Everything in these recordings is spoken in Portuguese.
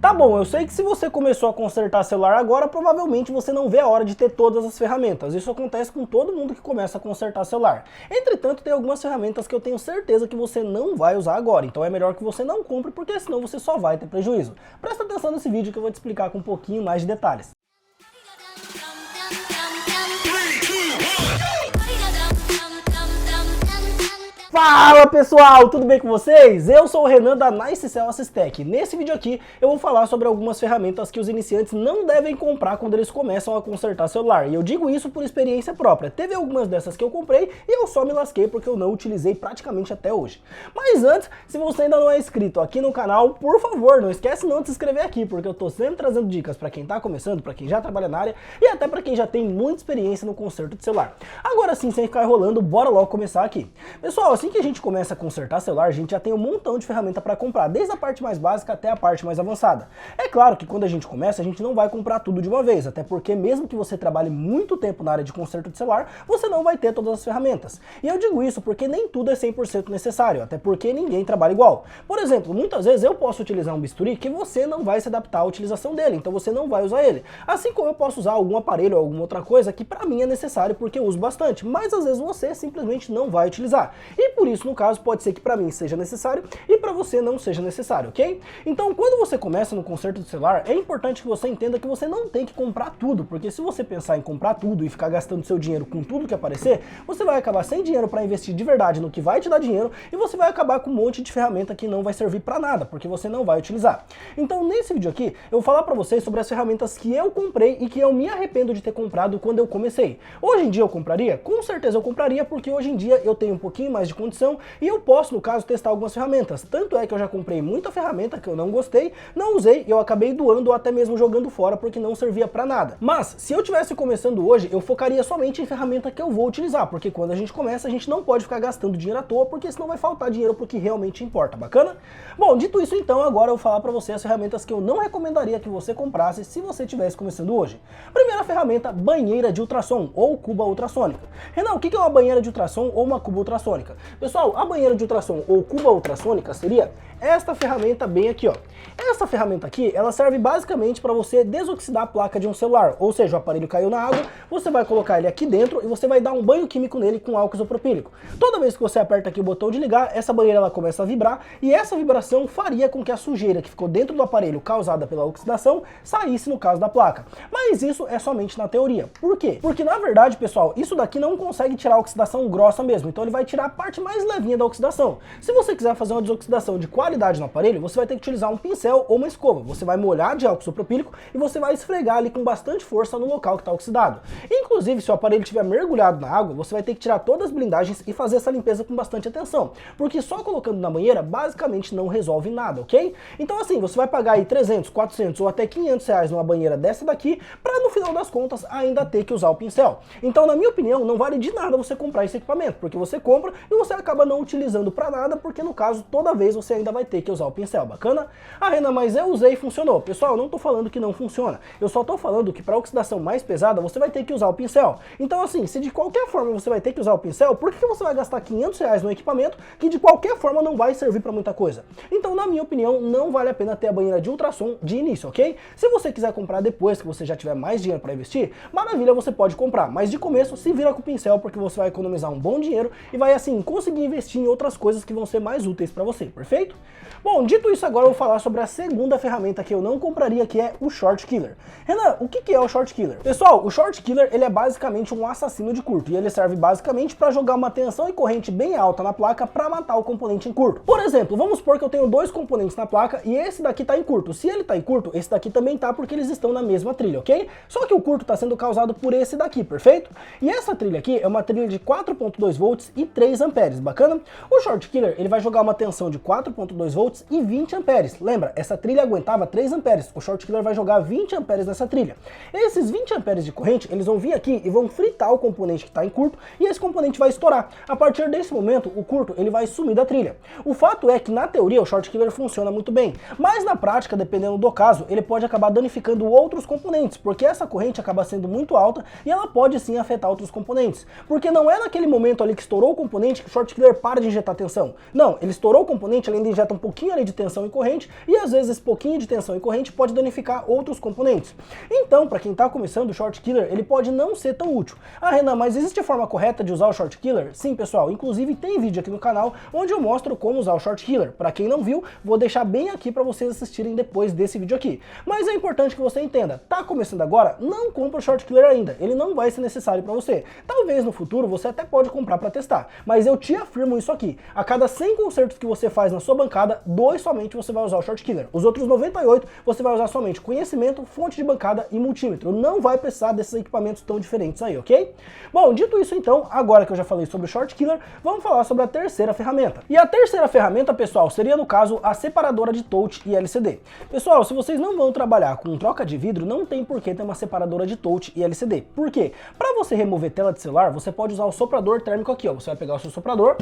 Tá bom, eu sei que se você começou a consertar celular agora, provavelmente você não vê a hora de ter todas as ferramentas. Isso acontece com todo mundo que começa a consertar celular. Entretanto, tem algumas ferramentas que eu tenho certeza que você não vai usar agora, então é melhor que você não compre, porque senão você só vai ter prejuízo. Presta atenção nesse vídeo que eu vou te explicar com um pouquinho mais de detalhes. Fala pessoal, tudo bem com vocês? Eu sou o Renan da NiceCell AssistTech. Nesse vídeo aqui eu vou falar sobre algumas ferramentas que os iniciantes não devem comprar quando eles começam a consertar celular. E eu digo isso por experiência própria. Teve algumas dessas que eu comprei e eu só me lasquei porque eu não utilizei praticamente até hoje. Mas antes, se você ainda não é inscrito aqui no canal, por favor, não esquece não de se inscrever aqui, porque eu tô sempre trazendo dicas para quem tá começando, para quem já trabalha na área e até para quem já tem muita experiência no conserto de celular. Agora sim, sem ficar enrolando, bora logo começar aqui. Pessoal, assim que a gente começa a consertar celular, a gente já tem um montão de ferramenta para comprar, desde a parte mais básica até a parte mais avançada. É claro que quando a gente começa, a gente não vai comprar tudo de uma vez, até porque mesmo que você trabalhe muito tempo na área de conserto de celular, você não vai ter todas as ferramentas. E eu digo isso porque nem tudo é 100% necessário, até porque ninguém trabalha igual. Por exemplo, muitas vezes eu posso utilizar um bisturi que você não vai se adaptar à utilização dele, então você não vai usar ele. Assim como eu posso usar algum aparelho ou alguma outra coisa que para mim é necessário porque eu uso bastante, mas às vezes você simplesmente não vai utilizar. E por isso, no caso, pode ser que para mim seja necessário e para você não seja necessário, ok? Então, quando você começa no conserto do celular, é importante que você entenda que você não tem que comprar tudo, porque se você pensar em comprar tudo e ficar gastando seu dinheiro com tudo que aparecer, você vai acabar sem dinheiro para investir de verdade no que vai te dar dinheiro e você vai acabar com um monte de ferramenta que não vai servir para nada, porque você não vai utilizar. Então, nesse vídeo aqui, eu vou falar para vocês sobre as ferramentas que eu comprei e que eu me arrependo de ter comprado quando eu comecei. Hoje em dia eu compraria? Com certeza eu compraria, porque hoje em dia eu tenho um pouquinho mais de condição e eu posso, no caso, testar algumas ferramentas. Tanto é que eu já comprei muita ferramenta que eu não gostei, não usei, eu acabei doando ou até mesmo jogando fora porque não servia pra nada. Mas, se eu tivesse começando hoje, eu focaria somente em ferramenta que eu vou utilizar, porque quando a gente começa, a gente não pode ficar gastando dinheiro à toa, porque senão vai faltar dinheiro pro que realmente importa, bacana? Bom, dito isso então, agora eu vou falar pra você as ferramentas que eu não recomendaria que você comprasse se você estivesse começando hoje. Primeira ferramenta, banheira de ultrassom, ou cuba ultrassônica. Renan, o que é uma banheira de ultrassom ou uma cuba ultrassônica? Pessoal, a banheira de ultrassom ou cuba ultrassônica seria esta ferramenta bem aqui, ó. Essa ferramenta aqui, ela serve basicamente para você desoxidar a placa de um celular, ou seja, o aparelho caiu na água, você vai colocar ele aqui dentro e você vai dar um banho químico nele com álcool isopropílico. Toda vez que você aperta aqui o botão de ligar, essa banheira ela começa a vibrar e essa vibração faria com que a sujeira que ficou dentro do aparelho causada pela oxidação saísse no caso da placa. Mas isso é somente na teoria. Por quê? Porque na verdade, pessoal, isso daqui não consegue tirar a oxidação grossa mesmo, então ele vai tirar a parte mais levinha da oxidação. Se você quiser fazer uma desoxidação de qualidade no aparelho, você vai ter que utilizar um pincel ou uma escova. Você vai molhar de álcool isopropílico e você vai esfregar ali com bastante força no local que está oxidado. Inclusive, se o aparelho estiver mergulhado na água, você vai ter que tirar todas as blindagens e fazer essa limpeza com bastante atenção, porque só colocando na banheira basicamente não resolve nada, ok? Então assim, você vai pagar aí 300, 400 ou até 500 reais numa banheira dessa daqui, para no final das contas ainda ter que usar o pincel. Então, na minha opinião, não vale de nada você comprar esse equipamento, porque você compra e você acaba não utilizando para nada, porque no caso, toda vez você ainda vai ter que usar o pincel, bacana? Ah, Renan, mas eu usei e funcionou. Pessoal, eu não tô falando que não funciona, eu só tô falando que para oxidação mais pesada você vai ter que usar o pincel. Então assim, se de qualquer forma você vai ter que usar o pincel, por que você vai gastar 500 reais no equipamento que de qualquer forma não vai servir para muita coisa? Então, na minha opinião, não vale a pena ter a banheira de ultrassom de início, ok? Se você quiser comprar depois que você já tiver mais dinheiro para investir, maravilha, você pode comprar, mas de começo se vira com o pincel, porque você vai economizar um bom dinheiro e vai assim conseguir investir em outras coisas que vão ser mais úteis para você, perfeito? Bom, dito isso, agora eu vou falar sobre a segunda ferramenta que eu não compraria, que é o Short Killer. Renan, o que é o Short Killer? Pessoal, o Short Killer ele é basicamente um assassino de curto e ele serve basicamente para jogar uma tensão e corrente bem alta na placa para matar o componente em curto. Por exemplo, vamos supor que eu tenho dois componentes na placa e esse daqui tá em curto. Se ele tá em curto, esse daqui também tá, porque eles estão na mesma trilha, ok? Só que o curto tá sendo causado por esse daqui, perfeito? E essa trilha aqui é uma trilha de 4.2 volts e 3 amperes, bacana? O Short Killer ele vai jogar uma tensão de 4.2 volts e 20 amperes. Lembra, essa trilha aguentava 3 amperes, o Short Killer vai jogar 20 amperes nessa trilha. Esses 20 amperes de corrente, eles vão vir aqui e vão fritar o componente que está em curto e esse componente vai estourar. A partir desse momento, o curto ele vai sumir da trilha. O fato é que na teoria o Short Killer funciona muito bem, mas na prática, dependendo do caso, ele pode acabar danificando outros componentes, porque essa corrente acaba sendo muito alta e ela pode sim afetar outros componentes. Porque não é naquele momento ali que estourou o componente que short killer para de injetar tensão. Não, ele estourou o componente, ele ainda injeta um pouquinho ali de tensão e corrente, e às vezes esse pouquinho de tensão e corrente pode danificar outros componentes. Então, para quem está começando, o short killer, ele pode não ser tão útil. Ah, Renan, mas existe a forma correta de usar o short killer? Sim, pessoal, inclusive tem vídeo aqui no canal onde eu mostro como usar o short killer. Para quem não viu, vou deixar bem aqui para vocês assistirem depois desse vídeo aqui. Mas é importante que você entenda, tá começando agora, não compra o short killer ainda, ele não vai ser necessário para você. Talvez no futuro você até pode comprar para testar, mas eu te afirmo isso aqui, a cada 100 concertos que você faz na sua bancada, 2 somente você vai usar o short killer. Os outros 98 você vai usar somente conhecimento, fonte de bancada e multímetro. Não vai precisar desses equipamentos tão diferentes aí, ok? Bom, dito isso então, agora que eu já falei sobre o short killer, vamos falar sobre a terceira ferramenta. E a terceira ferramenta, pessoal, seria no caso a separadora de touch e LCD. Pessoal, se vocês não vão trabalhar com troca de vidro, não tem por que ter uma separadora de touch e LCD. Por quê? Para você remover tela de celular, você pode usar o soprador térmico aqui, ó. Você vai pegar o seu soprador,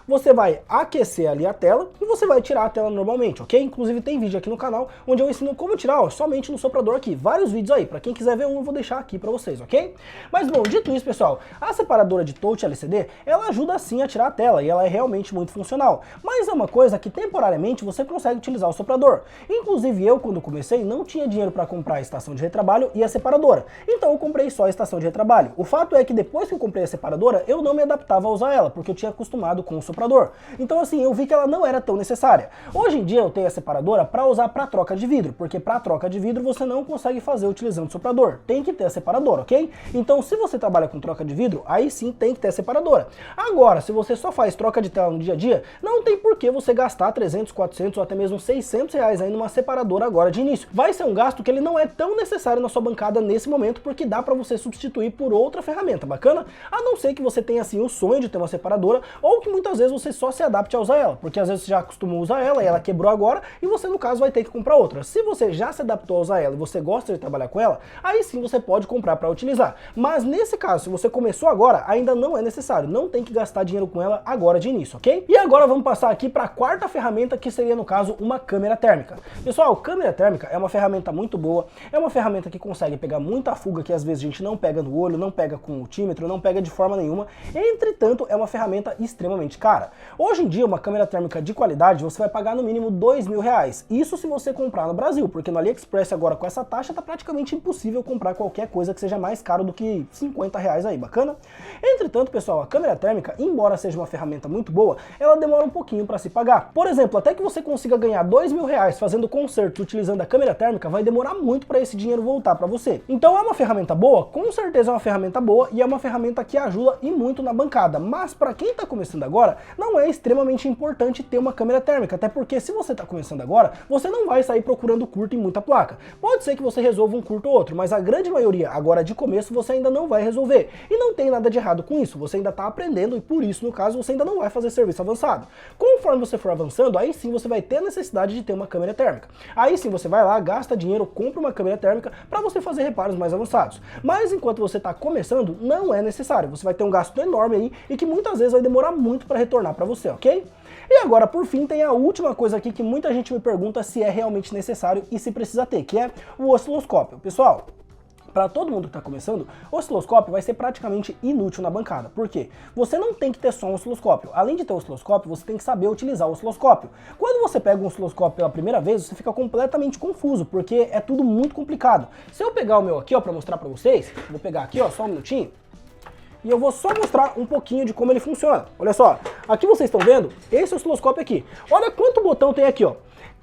você vai aquecer ali a tela e você vai tirar a tela normalmente, ok? Inclusive tem vídeo aqui no canal onde eu ensino como tirar, ó, somente no soprador aqui. Vários vídeos aí, para quem quiser ver um eu vou deixar aqui para vocês, ok? Mas bom, dito isso, pessoal, a separadora de touch LCD, ela ajuda sim a tirar a tela e ela é realmente muito funcional. Mas é uma coisa que temporariamente você consegue utilizar o soprador. Inclusive eu, quando comecei, não tinha dinheiro para comprar a estação de retrabalho e a separadora. Então eu comprei só a estação de retrabalho. O fato é que depois que eu comprei a separadora, eu não me adaptava a usar ela, porque eu tinha acostumado com o soprador. Então assim, eu vi que ela não era tão necessária. Hoje em dia eu tenho a separadora para usar para troca de vidro, porque para troca de vidro você não consegue fazer utilizando o soprador. Tem que ter a separadora, ok? Então se você trabalha com troca de vidro, aí sim tem que ter a separadora. Agora, se você só faz troca de tela no dia a dia, não tem por que você gastar 300, 400 ou até mesmo 600 reais aí numa separadora agora de início. Vai ser um gasto que ele não é tão necessário na sua bancada nesse momento, porque dá para você substituir por outra ferramenta bacana, a não ser que você tenha assim o sonho de ter uma separadora, ou que muitas vezes você só se adapte a usar ela, porque às vezes você já acostumou a usar ela e ela quebrou agora, e você no caso vai ter que comprar outra. Se você já se adaptou a usar ela e você gosta de trabalhar com ela, aí sim você pode comprar para utilizar. Mas nesse caso, se você começou agora, ainda não é necessário, não tem que gastar dinheiro com ela agora de início, ok? E agora vamos passar aqui para a quarta ferramenta, que seria no caso uma câmera térmica. Pessoal, câmera térmica é uma ferramenta muito boa, é uma ferramenta que consegue pegar muita fuga que às vezes a gente não pega no olho, não pega com multímetro, não pega de forma nenhuma. Entretanto, é uma ferramenta extremamente cara. Hoje em dia, uma câmera térmica de qualidade, você vai pagar no mínimo R$2.000. Isso se você comprar no Brasil, porque no AliExpress agora com essa taxa tá praticamente impossível comprar qualquer coisa que seja mais caro do que R$50 aí, bacana? Entretanto, pessoal, a câmera térmica, embora seja uma ferramenta muito boa, ela demora um pouquinho para se pagar. Por exemplo, até que você consiga ganhar R$2.000 fazendo concertos utilizando a câmera térmica, vai demorar muito para esse dinheiro voltar para você. Então é uma ferramenta boa? Com certeza é uma ferramenta boa e é uma ferramenta que ajuda e muito na bancada. Mas para quem está começando agora, não é extremamente importante ter uma câmera térmica, até porque se você está começando agora, você não vai sair procurando curto em muita placa. Pode ser que você resolva um curto ou outro, mas a grande maioria agora de começo você ainda não vai resolver. E não tem nada de errado com isso, você ainda está aprendendo e por isso, no caso, você ainda não vai fazer serviço avançado. Conforme você for avançando, aí sim você vai ter a necessidade de ter uma câmera térmica. Aí sim você vai lá, gasta dinheiro, compra uma câmera térmica para você fazer reparos mais avançados. Mas enquanto você está começando, não é necessário. Você vai ter um gasto enorme aí e que muitas vezes vai demorar muito para retornar para você, ok? E agora, por fim, tem a última coisa aqui que muita gente me pergunta se é realmente necessário e se precisa ter, que é o osciloscópio. Pessoal, para todo mundo que está começando, o osciloscópio vai ser praticamente inútil na bancada. Por quê? Você não tem que ter só um osciloscópio. Além de ter o osciloscópio, você tem que saber utilizar o osciloscópio. Quando você pega um osciloscópio pela primeira vez, você fica completamente confuso, porque é tudo muito complicado. Se eu pegar o meu aqui, ó, para mostrar para vocês, vou pegar aqui, ó, só um minutinho, e eu vou só mostrar um pouquinho de como ele funciona. Olha só, aqui vocês estão vendo esse osciloscópio aqui. Olha quanto botão tem aqui, ó.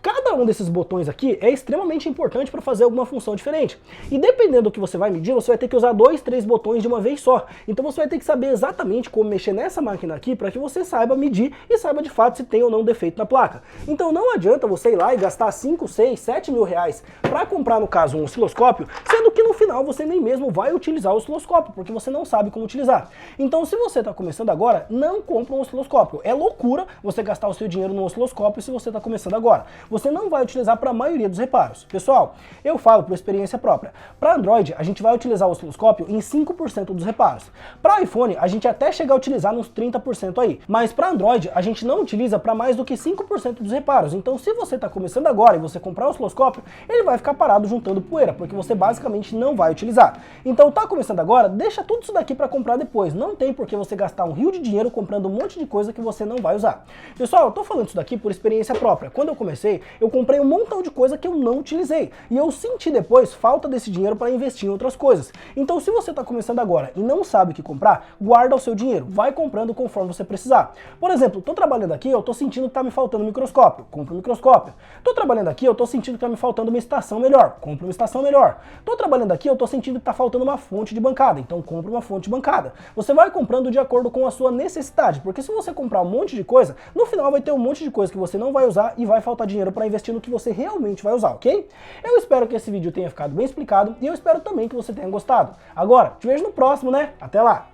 Cada um desses botões aqui é extremamente importante para fazer alguma função diferente. E dependendo do que você vai medir, você vai ter que usar 2, 3 botões de uma vez só. Então você vai ter que saber exatamente como mexer nessa máquina aqui para que você saiba medir e saiba de fato se tem ou não defeito na placa. Então não adianta você ir lá e gastar 5, 6, 7 mil reais para comprar, no caso, um osciloscópio, sendo que no final você nem mesmo vai utilizar o osciloscópio, porque você não sabe como utilizar. Então se você está começando agora, não compra um osciloscópio. É loucura você gastar o seu dinheiro no osciloscópio se você está começando agora. Você não vai utilizar para a maioria dos reparos. Pessoal, eu falo por experiência própria. Para Android, a gente vai utilizar o osciloscópio em 5% dos reparos. Para iPhone, a gente até chega a utilizar nos 30% aí. Mas para Android, a gente não utiliza para mais do que 5% dos reparos. Então, se você está começando agora e você comprar um osciloscópio, ele vai ficar parado juntando poeira, porque você basicamente realmente não vai utilizar. Então tá começando agora, deixa tudo isso daqui para comprar depois. Não tem por que você gastar um rio de dinheiro comprando um monte de coisa que você não vai usar. Pessoal, eu tô falando isso daqui por experiência própria. Quando eu comecei, eu comprei um montão de coisa que eu não utilizei. E eu senti depois falta desse dinheiro para investir em outras coisas. Então se você tá começando agora e não sabe o que comprar, guarda o seu dinheiro. Vai comprando conforme você precisar. Por exemplo, tô trabalhando aqui, eu tô sentindo que tá me faltando um microscópio. Compre um microscópio. Tô trabalhando aqui, eu tô sentindo que tá me faltando uma estação melhor. Compre uma estação melhor. Tô trabalhando aqui, eu tô sentindo que tá faltando uma fonte de bancada. Então compre uma fonte de bancada. Você vai comprando de acordo com a sua necessidade. Porque se você comprar um monte de coisa, no final vai ter um monte de coisa que você não vai usar e vai faltar dinheiro para investir no que você realmente vai usar, ok? Eu espero que esse vídeo tenha ficado bem explicado e eu espero também que você tenha gostado. Agora, te vejo no próximo, né? Até lá!